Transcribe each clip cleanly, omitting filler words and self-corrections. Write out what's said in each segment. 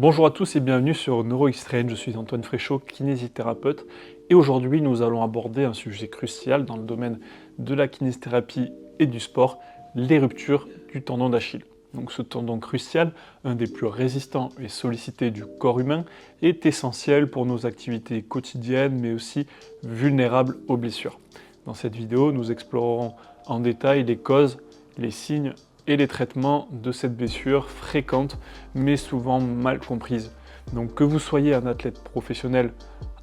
Bonjour à tous et bienvenue sur NeuroXtrain, je suis Antoine Fréchot, kinésithérapeute, et aujourd'hui nous allons aborder un sujet crucial dans le domaine de la kinésithérapie et du sport, les ruptures du tendon d'Achille. Donc ce tendon crucial, un des plus résistants et sollicités du corps humain, est essentiel pour nos activités quotidiennes mais aussi vulnérable aux blessures. Dans cette vidéo, nous explorerons en détail les causes, les signes et les traitements de cette blessure fréquente mais souvent mal comprise. Donc que vous soyez un athlète professionnel,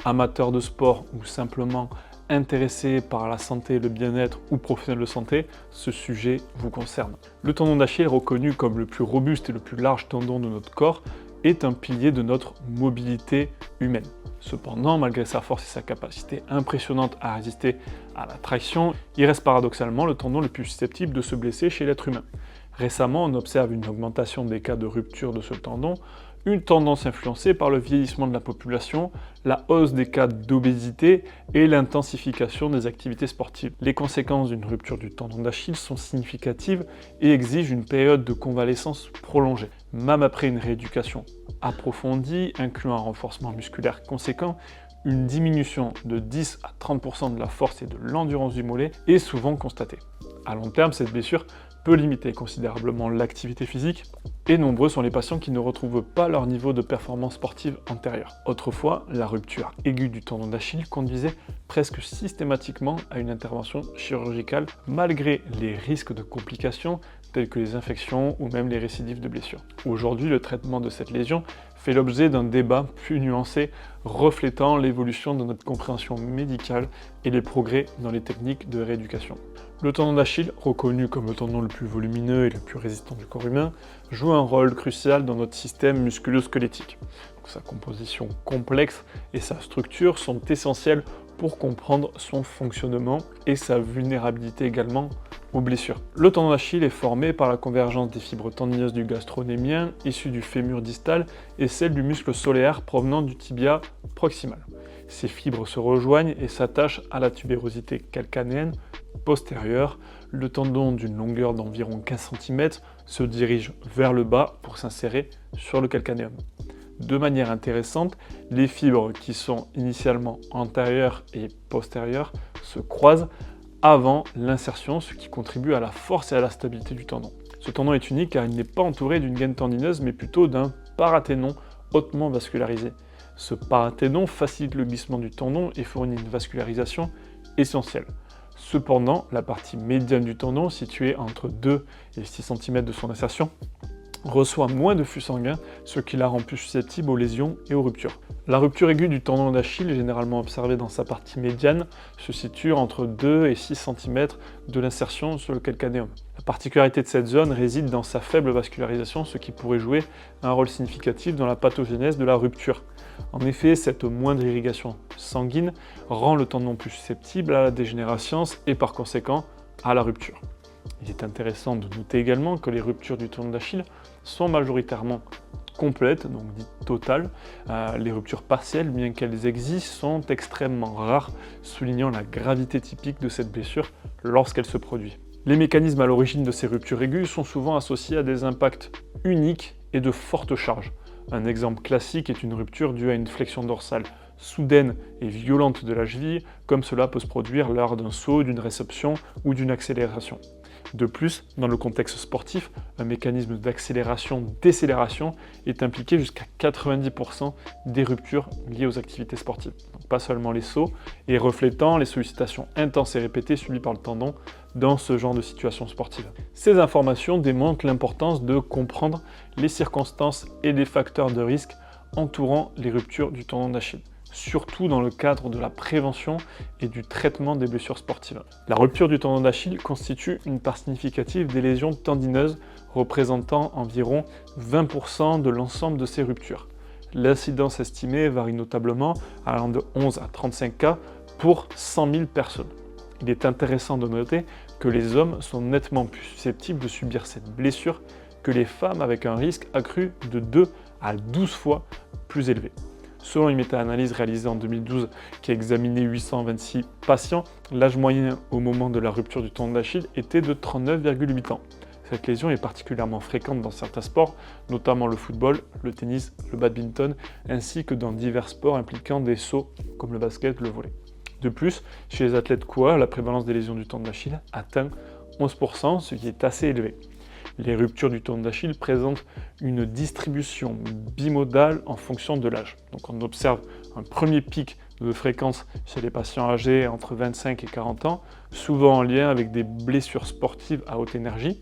amateur de sport ou simplement intéressé par la santé, le bien-être ou professionnel de santé, ce sujet vous concerne. Le tendon d'Achille, reconnu comme le plus robuste et le plus large tendon de notre corps, est un pilier de notre mobilité humaine. Cependant, malgré sa force et sa capacité impressionnante à résister à la traction, il reste paradoxalement le tendon le plus susceptible de se blesser chez l'être humain. Récemment, on observe une augmentation des cas de rupture de ce tendon, une tendance influencée par le vieillissement de la population, la hausse des cas d'obésité et l'intensification des activités sportives. Les conséquences d'une rupture du tendon d'Achille sont significatives et exigent une période de convalescence prolongée. Même après une rééducation approfondie, incluant un renforcement musculaire conséquent, une diminution de 10 à 30% de la force et de l'endurance du mollet est souvent constatée. À long terme, cette blessure peut limiter considérablement l'activité physique et nombreux sont les patients qui ne retrouvent pas leur niveau de performance sportive antérieur. Autrefois, la rupture aiguë du tendon d'Achille conduisait presque systématiquement à une intervention chirurgicale malgré les risques de complications telles que les infections ou même les récidives de blessures. Aujourd'hui, le traitement de cette lésion fait l'objet d'un débat plus nuancé reflétant l'évolution de notre compréhension médicale et les progrès dans les techniques de rééducation. Le tendon d'Achille, reconnu comme le tendon le plus volumineux et le plus résistant du corps humain, joue un rôle crucial dans notre système musculo-squelettique. Sa composition complexe et sa structure sont essentielles pour comprendre son fonctionnement et sa vulnérabilité également aux blessures. Le tendon d'Achille est formé par la convergence des fibres tendineuses du gastrocnémien issues du fémur distal et celle du muscle solaire provenant du tibia proximal. Ces fibres se rejoignent et s'attachent à la tubérosité calcanéenne postérieure. Le tendon d'une longueur d'environ 15 cm se dirige vers le bas pour s'insérer sur le calcanéum. De manière intéressante, les fibres qui sont initialement antérieures et postérieures se croisent avant l'insertion, ce qui contribue à la force et à la stabilité du tendon. Ce tendon est unique car il n'est pas entouré d'une gaine tendineuse mais plutôt d'un parathénon hautement vascularisé. Ce parathénon facilite le glissement du tendon et fournit une vascularisation essentielle. Cependant, la partie médiane du tendon, située entre 2 et 6 cm de son insertion, reçoit moins de flux sanguin, ce qui la rend plus susceptible aux lésions et aux ruptures. La rupture aiguë du tendon d'Achille, généralement observée dans sa partie médiane, se situe entre 2 et 6 cm de l'insertion sur le calcanéum. La particularité de cette zone réside dans sa faible vascularisation, ce qui pourrait jouer un rôle significatif dans la pathogénèse de la rupture. En effet, cette moindre irrigation sanguine rend le tendon plus susceptible à la dégénérescence et par conséquent à la rupture. Il est intéressant de noter également que les ruptures du tendon d'Achille sont majoritairement complètes, donc dites totales. Les ruptures partielles, bien qu'elles existent, sont extrêmement rares, soulignant la gravité typique de cette blessure lorsqu'elle se produit. Les mécanismes à l'origine de ces ruptures aiguës sont souvent associés à des impacts uniques et de fortes charges. Un exemple classique est une rupture due à une flexion dorsale soudaine et violente de la cheville, comme cela peut se produire lors d'un saut, d'une réception ou d'une accélération. De plus, dans le contexte sportif, un mécanisme d'accélération-décélération est impliqué jusqu'à 90% des ruptures liées aux activités sportives. Donc pas seulement les sauts, et reflétant les sollicitations intenses et répétées subies par le tendon dans ce genre de situation sportive. Ces informations démontrent l'importance de comprendre les circonstances et les facteurs de risque entourant les ruptures du tendon d'Achille, surtout dans le cadre de la prévention et du traitement des blessures sportives. La rupture du tendon d'Achille constitue une part significative des lésions tendineuses, représentant environ 20% de l'ensemble de ces ruptures. L'incidence estimée varie notablement, allant de 11 à 35 cas pour 100 000 personnes. Il est intéressant de noter que les hommes sont nettement plus susceptibles de subir cette blessure que les femmes, avec un risque accru de 2 à 12 fois plus élevé. Selon une méta-analyse réalisée en 2012 qui a examiné 826 patients, l'âge moyen au moment de la rupture du tendon d'Achille était de 39,8 ans. Cette lésion est particulièrement fréquente dans certains sports, notamment le football, le tennis, le badminton, ainsi que dans divers sports impliquant des sauts comme le basket, le volley. De plus, chez les athlètes coureurs, la prévalence des lésions du tendon d'Achille atteint 11%, ce qui est assez élevé. Les ruptures du tendon d'Achille présentent une distribution bimodale en fonction de l'âge. Donc on observe un premier pic de fréquence chez les patients âgés entre 25 et 40 ans, souvent en lien avec des blessures sportives à haute énergie,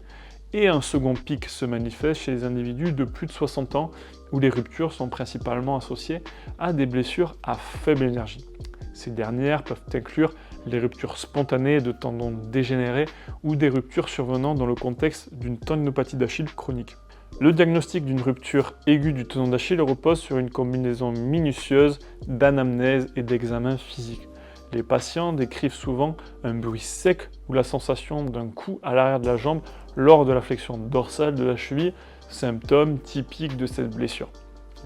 et un second pic se manifeste chez les individus de plus de 60 ans, où les ruptures sont principalement associées à des blessures à faible énergie. Ces dernières peuvent inclure les ruptures spontanées de tendons dégénérés ou des ruptures survenant dans le contexte d'une tendinopathie d'Achille chronique. Le diagnostic d'une rupture aiguë du tendon d'Achille repose sur une combinaison minutieuse d'anamnèse et d'examen physique. Les patients décrivent souvent un bruit sec ou la sensation d'un coup à l'arrière de la jambe lors de la flexion dorsale de la cheville, symptôme typique de cette blessure.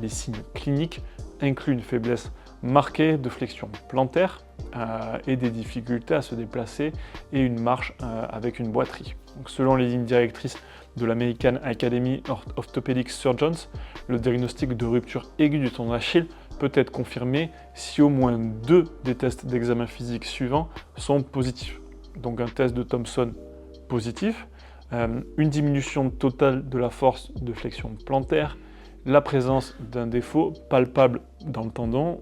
Les signes cliniques incluent une faiblesse marquée de flexion plantaire et des difficultés à se déplacer et une marche avec une boiterie. Donc, selon les lignes directrices de l'American Academy of Orthopedic Surgeons, le diagnostic de rupture aiguë du tendon d'Achille peut être confirmé si au moins 2 des tests d'examen physique suivants sont positifs. Donc un test de Thompson positif, une diminution totale de la force de flexion plantaire, la présence d'un défaut palpable dans le tendon,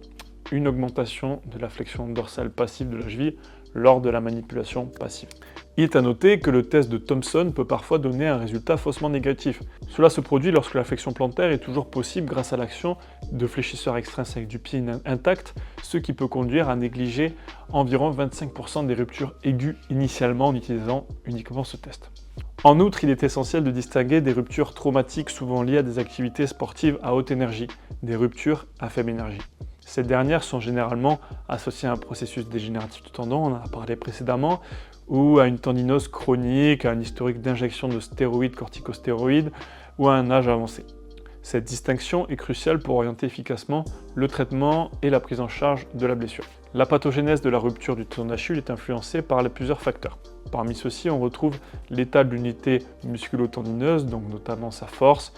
une augmentation de la flexion dorsale passive de la cheville lors de la manipulation passive. Il est à noter que le test de Thompson peut parfois donner un résultat faussement négatif. Cela se produit lorsque la flexion plantaire est toujours possible grâce à l'action de fléchisseurs extrinsèques du pied intact, ce qui peut conduire à négliger environ 25% des ruptures aiguës initialement en utilisant uniquement ce test. En outre, il est essentiel de distinguer des ruptures traumatiques souvent liées à des activités sportives à haute énergie, des ruptures à faible énergie. Ces dernières sont généralement associées à un processus dégénératif du tendon, on en a parlé précédemment, ou à une tendinose chronique, à un historique d'injection de stéroïdes, corticostéroïdes, ou à un âge avancé. Cette distinction est cruciale pour orienter efficacement le traitement et la prise en charge de la blessure. La pathogénèse de la rupture du tendon d'Achille est influencée par plusieurs facteurs. Parmi ceux-ci, on retrouve l'état de l'unité musculo-tendineuse, donc notamment sa force.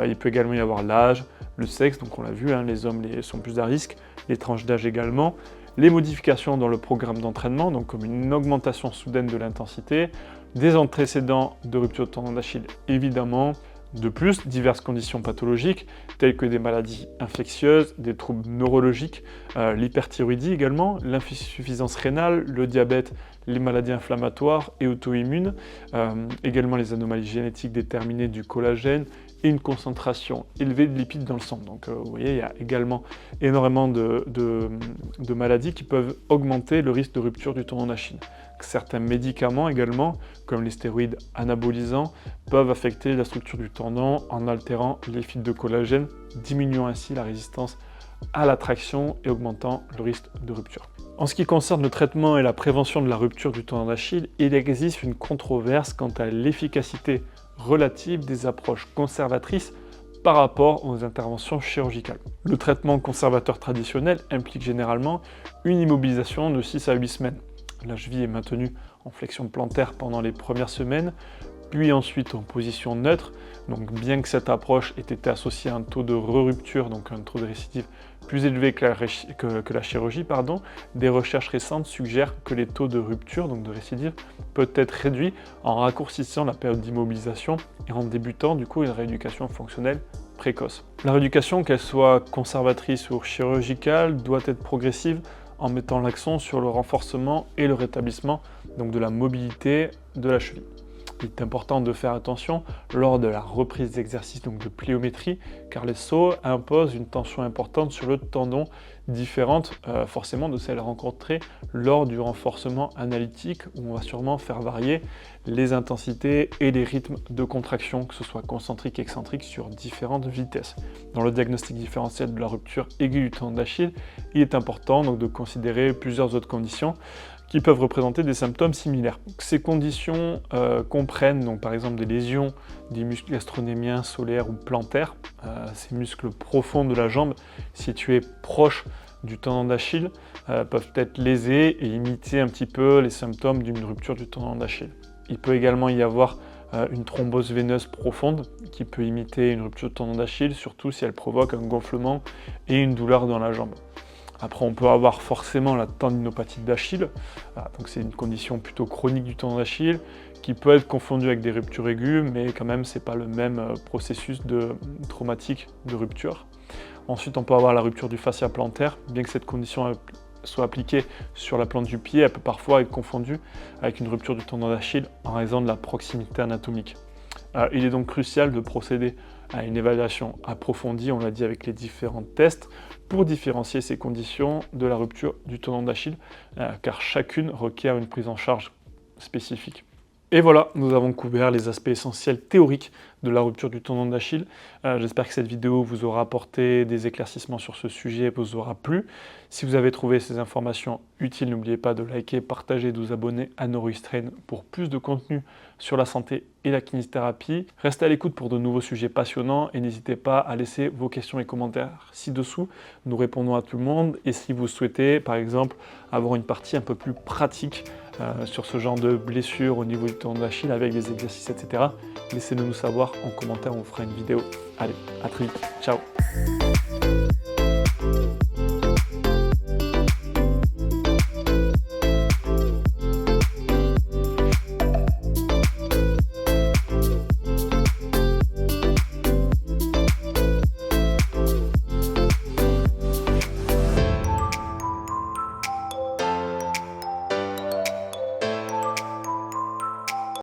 Il peut également y avoir l'âge, le sexe, donc on l'a vu, les hommes sont plus à risque, les tranches d'âge également, les modifications dans le programme d'entraînement, donc comme une augmentation soudaine de l'intensité, des antécédents de rupture de tendon d'Achille évidemment. De plus, diverses conditions pathologiques, telles que des maladies infectieuses, des troubles neurologiques, l'hyperthyroïdie également, l'insuffisance rénale, le diabète, les maladies inflammatoires et auto-immunes, également les anomalies génétiques déterminées du collagène et une concentration élevée de lipides dans le sang. Donc vous voyez, il y a également énormément de maladies qui peuvent augmenter le risque de rupture du tendon d'Achille. Certains médicaments également, comme les stéroïdes anabolisants, peuvent affecter la structure du tendon en altérant les fibres de collagène, diminuant ainsi la résistance à la traction et augmentant le risque de rupture. En ce qui concerne le traitement et la prévention de la rupture du tendon d'Achille, il existe une controverse quant à l'efficacité relative des approches conservatrices par rapport aux interventions chirurgicales. Le traitement conservateur traditionnel implique généralement une immobilisation de 6 à 8 semaines. La cheville est maintenue en flexion plantaire pendant les premières semaines, puis ensuite en position neutre. Donc bien que cette approche ait été associée à un taux de re-rupture, donc un taux de récidive plus élevé que la chirurgie, des recherches récentes suggèrent que les taux de rupture, donc de récidive, peuvent être réduits en raccourcissant la période d'immobilisation et en débutant du coup une rééducation fonctionnelle précoce. La rééducation, qu'elle soit conservatrice ou chirurgicale, doit être progressive en mettant l'accent sur le renforcement et le rétablissement donc de la mobilité de la cheville. Il est important de faire attention lors de la reprise d'exercice, donc de pliométrie, car les sauts imposent une tension importante sur le tendon, différente forcément de celle rencontrée lors du renforcement analytique, où on va sûrement faire varier les intensités et les rythmes de contraction, que ce soit concentrique et excentrique, sur différentes vitesses. Dans le diagnostic différentiel de la rupture aiguë du tendon d'Achille, il est important donc de considérer plusieurs autres conditions qui peuvent représenter des symptômes similaires. Ces conditions comprennent donc par exemple des lésions des muscles gastronémiens, solaires ou plantaires, ces muscles profonds de la jambe situés proches du tendon d'Achille peuvent être lésés et imiter un petit peu les symptômes d'une rupture du tendon d'Achille. Il peut également y avoir une thrombose veineuse profonde qui peut imiter une rupture du tendon d'Achille, surtout si elle provoque un gonflement et une douleur dans la jambe. Après, on peut avoir forcément la tendinopathie d'Achille, donc c'est une condition plutôt chronique du tendon d'Achille qui peut être confondue avec des ruptures aiguës, mais quand même, c'est pas le même processus traumatique de rupture. Ensuite, on peut avoir la rupture du fascia plantaire, bien que cette condition soit appliquée sur la plante du pied, elle peut parfois être confondue avec une rupture du tendon d'Achille en raison de la proximité anatomique. Il est donc crucial de procéder à une évaluation approfondie, on l'a dit avec les différents tests, pour différencier ces conditions de la rupture du tendon d'Achille, car chacune requiert une prise en charge spécifique. Et voilà, nous avons couvert les aspects essentiels théoriques de la rupture du tendon d'Achille. J'espère que cette vidéo vous aura apporté des éclaircissements sur ce sujet et vous aura plu. Si vous avez trouvé ces informations utiles, n'oubliez pas de liker, partager et de vous abonner à NeuroXtrain pour plus de contenu sur la santé et la kinésithérapie. Restez à l'écoute pour de nouveaux sujets passionnants et n'hésitez pas à laisser vos questions et commentaires ci-dessous. Nous répondons à tout le monde et si vous souhaitez, par exemple, avoir une partie un peu plus pratique sur ce genre de blessure au niveau du tendon d'Achille avec des exercices, etc. Laissez-le nous savoir en commentaire, on fera une vidéo. Allez, à très vite, ciao!